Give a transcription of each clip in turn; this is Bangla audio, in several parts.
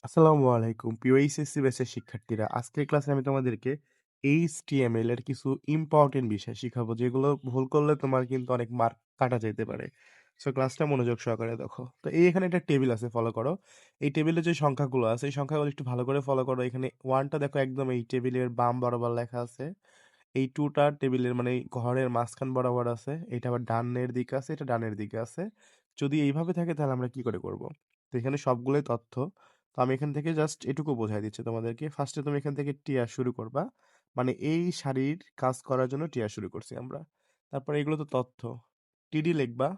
আসসালামু আলাইকুম প্রিয় এইচএসসি ব্যাচের শিক্ষার্থীরা। আজকের ক্লাসে আমি তোমাদেরকে এইচটিএমএল এর কিছু ইম্পর্টেন্ট বিষয় শিখাবো, যেগুলো ভুল করলে তোমার কিন্তু অনেক মার্ক কাটা যেতে পারে। সো ক্লাসটা মনোযোগ সহকারে দেখো। তো এখানে একটা টেবিল আছে, ফলো করো। এই টেবিলে যে সংখ্যাগুলো আছে এই সংখ্যাগুলো একটু ভালো করে ফলো করো। এখানে ওয়ানটা দেখো একদম এই টেবিলের বাম বরাবর লেখা আছে। এই টুটা টেবিলের মানে এই ঘরের মাঝখান বরাবর আছে। এটা আবার ডানের দিকে আছে, এটা ডানের দিকে আছে। যদি এইভাবে থাকে তাহলে আমরা কি করে করব? তো এখানে সবগুলোই তথ্য। তো আমি এখান থেকে জাস্ট এটুকু বোঝাই দিচ্ছি তোমাদেরকে। ফার্স্টে তুমি এখান থেকে টিয়া শুরু করবা, মানে এই শাড়ির কাজ করার জন্য টিয়া শুরু করছি আমরা। তারপরে এগুলো তো তথ্য, টিডি লিখবা।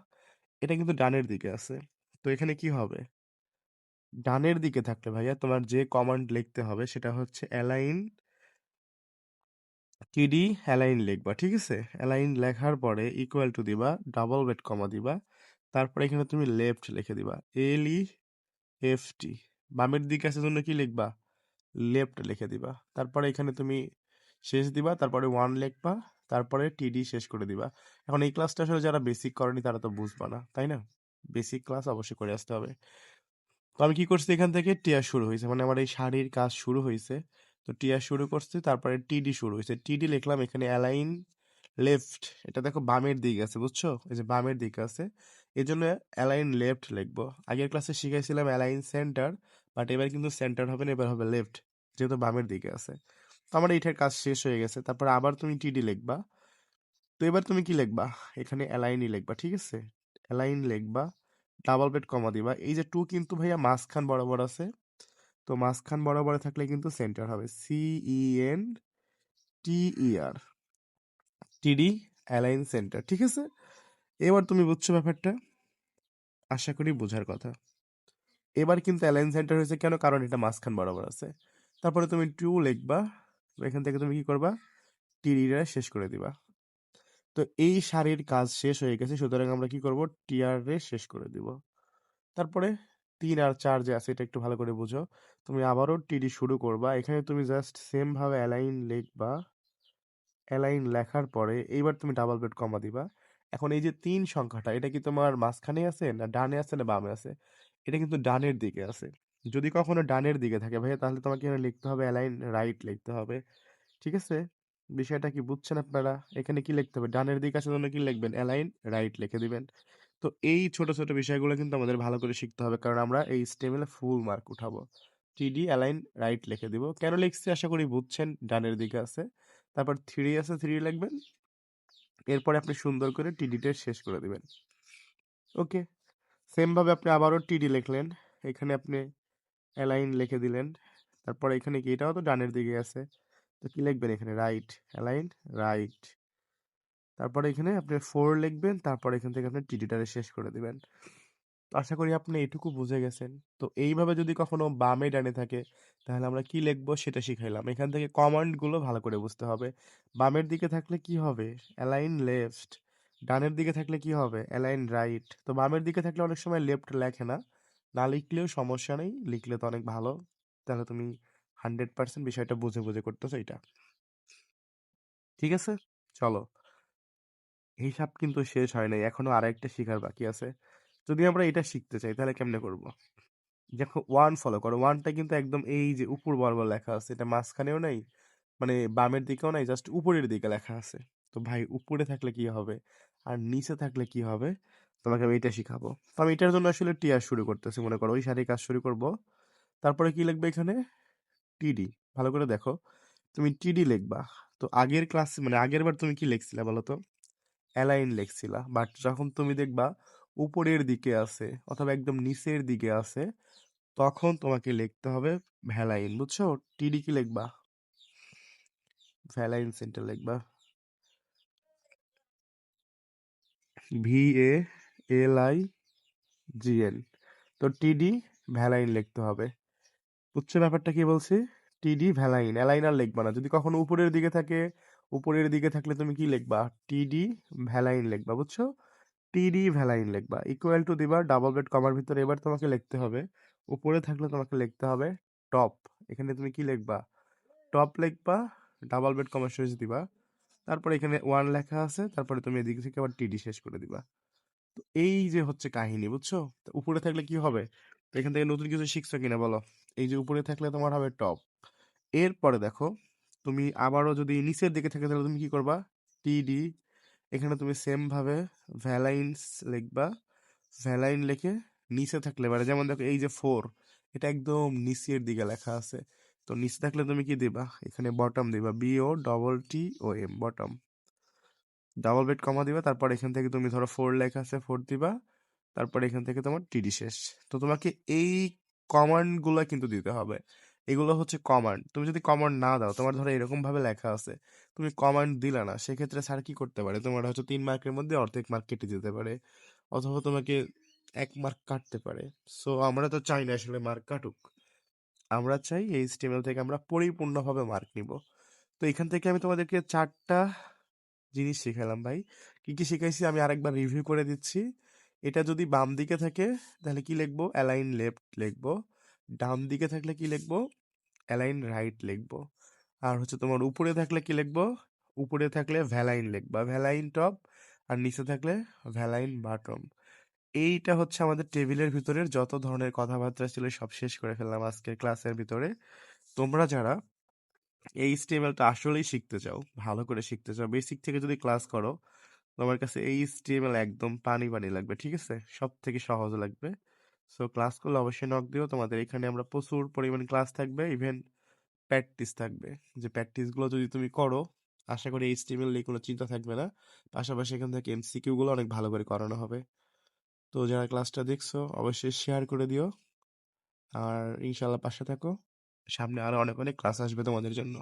এটা কিন্তু ডানের দিকে আছে। তো এখানে কি হবে? ডানের দিকে থাকলে ভাইয়া তোমার যে কমান্ড লিখতে হবে সেটা হচ্ছে অ্যালাইন টিডি অ্যালাইন লিখবা, ঠিক আছে? অ্যালাইন লেখার পরে ইকুয়াল টু দিবা, ডাবল বেট কমা দিবা। তারপরে এখানে তুমি লেফট লিখে দিবা, LEFT। বামের দিকে আছে জন্য কি লিখবা? লেফট লিখে দিবা। তারপরে এখানে তুমি শেষ দিবা, তারপরে ওয়ান লিখবা, তারপরে টিডি শেষ করে দিবা। এখন এই ক্লাসটা আসলে যারা বেসিক করেনি তারা তো বুঝবা না, তাই না? বেসিক ক্লাস অবশ্যই করে আসতে হবে। তো আমি কি করছি, এখান থেকে টিয়া শুরু হয়েছে, মানে আমার এই শাড়ির কাজ শুরু হয়েছে। তো টিয়া শুরু করছি, তারপরে টিডি শুরু হয়েছে, টিডি লিখলাম। এখানে অ্যালাইন লেফট, এটা দেখো বামের দিকে আছে, বুঝছো? এই যে বামের দিকে আছে, এই জন্য অ্যালাইন লেফট লিখবো। আগের ক্লাসে শিখাইছিলাম অ্যালাইন সেন্টার, বাট এবার কিন্তু সেন্টার হবে না, এবার হবে লেফট, যেহেতু বামের দিকে আছে। তো আমার এইটার কাজ শেষ হয়ে গেছে। তারপর আবার তুমি টিডি লিখবা। তো এবার তুমি কি লিখবা? এখানে অ্যালাইনই লিখবা, ঠিক আছে? অ্যালাইন লিখবা, ডাবল বেট কমা দিবা। এই যে টু কিন্তু ভাইয়া মাঝখান বরাবর আছে। তো মাঝখান বরাবর থাকলে কিন্তু সেন্টার হবে, CENTER, টিডি অ্যালাইন সেন্টার, ঠিক আছে? এবার তুমি বুঝছো ব্যাপারটা, আশা করি বোঝার কথা। এবার কিন্তু অ্যালাইন সেন্টার হয়েছে কেন? কারণ এটা মাঝখান বরাবর আছে। তারপরে তুমি টু লিখবা। এখান থেকে তুমি কি করবা? টিডিটা শেষ করে দিবা। তো এই সারির কাজ শেষ হয়ে গেছে, সুতরাং আমরা কি করব? টিআরে শেষ করে দিব। তারপরে ৩ আর ৪ যে আছে এটা একটু ভালো করে বুঝো। তুমি আবারও টিডি শুরু করবা। এখানে তুমি জাস্ট সেম ভাবে অ্যালাইন লিখবা। অ্যালাইন লেখার পরে এইবার তুমি ডাবল বেট কমা দিবা। এখন এই যে ৩ সংখ্যাটা, এটা কি তোমার মাঝখানে আছে না ডানে আছে না বামে আছে? এটা কিন্তু ডানের দিকে আছে। যদি কখনো ডানের দিকে থাকে ভাইয়া, তাহলে তোমাকে এখানে লিখতে হবে অ্যালাইন রাইট লিখতে হবে। ঠিক আছে? বিষয়টা কি বুঝছেন আপনারা? এখানে কি লিখতে হবে? ডানের দিকে আসার জন্য কি লিখবেন? অ্যালাইন রাইট লিখে দিবেন। তো এই ছোট, ছোট বিষয়গুলো কিন্তু আমাদের ভালো করে শিখতে হবে, কারণ আমরা এই HTML এ ফুল মার্ক উঠাবো। টিডি অ্যালাইন রাইট লিখে দিব। কেন লিখছি আশা করি বুঝছেন, ডানের দিকে আছে। তারপর 3 আছে, 3 লিখবেন। এরপরে আপনি সুন্দর করে টিডিটা শেষ করে দিবেন। ওকে? সেম ভাবে আপনি আবারও টিডি লিখলেন। এখানে আপনি অ্যালাইন লিখে দিলেন। তারপরে এখানে কি, এটাও তো ডানের দিকে আছে। তো কি লিখবেন এখানে? Right, align right. তারপরে এখানে আপনি 4 লিখবেন, তারপরে এখান থেকে আপনি টিডিটারে শেষ করে দিবেন। তো আশা করি আপনি এটুকু বুঝে গেছেন। তো এইভাবে যদি কখনো বামে ডানে থাকে তাহলে আমরা কি লিখবো সেটা শিখাইলাম। এখান থেকে কমান্ড গুলো ভালো করে বুঝতে হবে। বামের দিকে থাকলে কি হবে? Align left. ডানের দিকে থাকলে কি হবে? Align right. তো বামের দিকে থাকলে অনেক সময় লেফট লেখে না, না লিখলেও সমস্যা নেই, লিখলে তো অনেক ভালো। তাহলে তুমি 100% বিষয়টা বুঝে বুঝে করতেছো এটা, ঠিক আছে? চলো, হিসাব কিন্তু শেষ হয় নাই, এখনো আরেকটা শিখার বাকি আছে। যদি আমরা এটা শিখতে চাই তাহলে কেমনে করব? দেখো ওয়ান ফলো করো। ওয়ানটা কিন্তু একদম এই যে উপর বরাবর লেখা আছে, এটা মাঝখানেও নাই, মানে বামের দিকেও নাই, জাস্ট উপরের দিকে লেখা আছে। তো ভাই উপরে থাকলে কি হবে আর নিচে থাকলে কি হবে, তোমাকে আমি এটা শিখাবো। তো আমি এটার জন্য আসলে টিয়ার শুরু করতেছি, মনে করো ওই সারি কাজ শুরু করব। তারপরে কি লিখবে এখানে? টিডি। ভালো করে দেখো, তুমি টিডি লিখবা। তো আগের ক্লাস মানে আগের বার তুমি কি লিখছিলা বলো তো? অ্যালাইন লিখছিলা। বাট যখন তুমি দেখবা উপরের দিকে আছে অথবা একদম নিচের দিকে আছে, তখন তোমাকে লিখতে হবে ভ্যালাইন, বুঝছো? টিডি কি লিখবা? ভ্যালাইন সেন্টার লিখবা, VALIGN। তো টিডি ভ্যালাইন লিখতে হবে। বুঝছো ব্যাপারটা কি বলছি? টিডি ভ্যালাইন, অ্যালাইন আর লিখবা না। যদি কখনো উপরের দিকে থাকে, উপরের দিকে থাকলে তুমি কি লিখবা? টিডি ভ্যালাইন লিখবা, বুঝছো? টিডি ভ্যালাইন লিখবা, ইকুয়াল টু দিবা, ডাবল ব্রেড কমার ভিতরে এবার তোমাকে লিখতে হবে, উপরে থাকলে তোমাকে লিখতে হবে টপ। এখানে তুমি কি লিখবা? টপ লিখবা, ডাবল ব্রেড কমা শেষ দিবা। তারপর এখানে ওয়ান লেখা আছে, তারপরে তুমি এদিক থেকে আবার টিডি শেষ করে দিবা। তো এই যে হচ্ছে কাহিনী, বুঝছো? তো উপরে থাকলে কি হবে? তো এখান থেকে নতুন কিছু শিখছো কিনা বলো। এই যে উপরে থাকলে তোমার হবে টপ। এরপরে দেখো, তুমি আবারও যদি নিচের দিকে থাকে তাহলে তুমি কি করবা, টিডি, এখানে তুমি সেম ভাবে ভ্যালাইন্স লিখবা। ভ্যালাইন লিখে নিচে থাকলে মানে যেমন দেখো এই যে 4, এটা একদম নিচের দিকে লেখা আছে। তো নিচে থাকলে তুমি কি দিবা, এখানে বটম দিবা, BOTTOM, বটম। ডাবল বেড কমা দিবা, তারপর এখান থেকে তুমি ধরো 4 লেখা আছে, 4 দিবা। তারপর এখান থেকে তোমার টিডি শেষ। তো তোমাকে এই কমান্ড গুলা কিন্তু দিতে হবে। এগুলো হচ্ছে কমান্ড। তুমি যদি কমান্ড না দাও, তোমার ধরো এরকম ভাবে লেখা আছে, তুমি কমান্ড দিলা না, সেক্ষেত্রে স্যার কি করতে পারে, তোমার হয়তো 3 মার্কের মধ্যে অর্ধেক মার্ক কেটে দিতে পারে, অথবা তোমাকে 1 মার্ক কাটতে পারে। সো আমরা তো চাই না আসলে মার্ক কাটুক, আমরা চাই এই HTML থেকে আমরা পরিপূর্ণভাবে মার্ক নিব। তো এখান থেকে আমি তোমাদেরকে 4টা জিনিস শিখালাম ভাই। কি কি শিখাইছি আমি আরেকবার রিভিউ করে দিচ্ছি। এটা যদি বাম দিকে থাকে তাহলে কি লিখবো, অ্যালাইন লেফট লিখবো। ডান দিকে থাকলে কি লিখবো, অ্যালাইন রাইট লিখবো। আর হচ্ছে তোমার উপরে থাকলে কি লিখবো, উপরে থাকলে ভ্যালাইন লিখবা, ভ্যালাইন টপ। আর নিচে থাকলে ভ্যালাইন বটম। এইটা হচ্ছে আমাদের টেবিলের ভিতরের যত ধরনের কথাবার্তা ছিল সব শেষ করে ফেললাম আজকের ক্লাসের ভিতরে। তোমরা যারা এই HTML-টা আসলেই শিখতে চাও, ভালো করে শিখতে চাও, বেসিক থেকে যদি ক্লাস করো, তোমার কাছে এই HTML একদম পানি পানি লাগবে, ঠিক আছে, সব থেকে সহজ লাগবে। সো ক্লাস করলে অবশ্যই নক দিও, তোমাদের এখানে আমরা প্রচুর পরিমাণ ক্লাস থাকবে, ইভেন প্র্যাকটিস থাকবে। যে প্র্যাকটিসগুলো যদি তুমি করো, আশা করি HTML নিয়ে কোনো চিন্তা থাকবে না। পাশাপাশি এখান থেকে MCQ গুলো অনেক ভালো করে করানো হবে। তো যারা ক্লাসটা দেখছো অবশ্যই শেয়ার করে দিও, আর ইনশাল্লাহ পাশে থাকো, সামনে আরো অনেক অনেক ক্লাস আসবে তোমাদের জন্য।